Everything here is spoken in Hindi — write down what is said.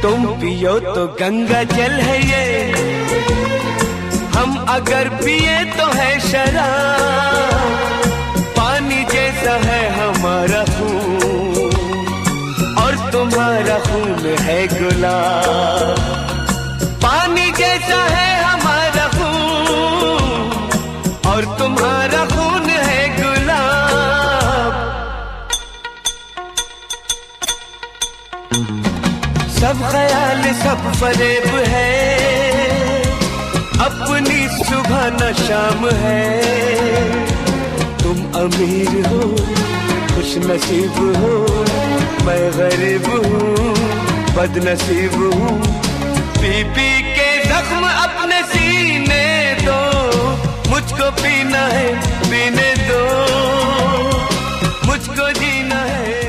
तुम पियो तो गंगा जल है ये, हम अगर पिए तो है शराब। पानी जैसा है हमारा खून और तुम्हारा खून है गुलाब। पानी जैसा है हमारा खून और तुम्हारा खून है गुलाब। सब ख्याल सब फरेब है, अपनी सुबह न शाम है। तुम अमीर हो खुश नसीब हो, मैं गरीब हूँ बदनसीब हूँ। पी पी के जख्म अपने सीने दो, मुझको पीना है पीने दो, मुझको जीना है।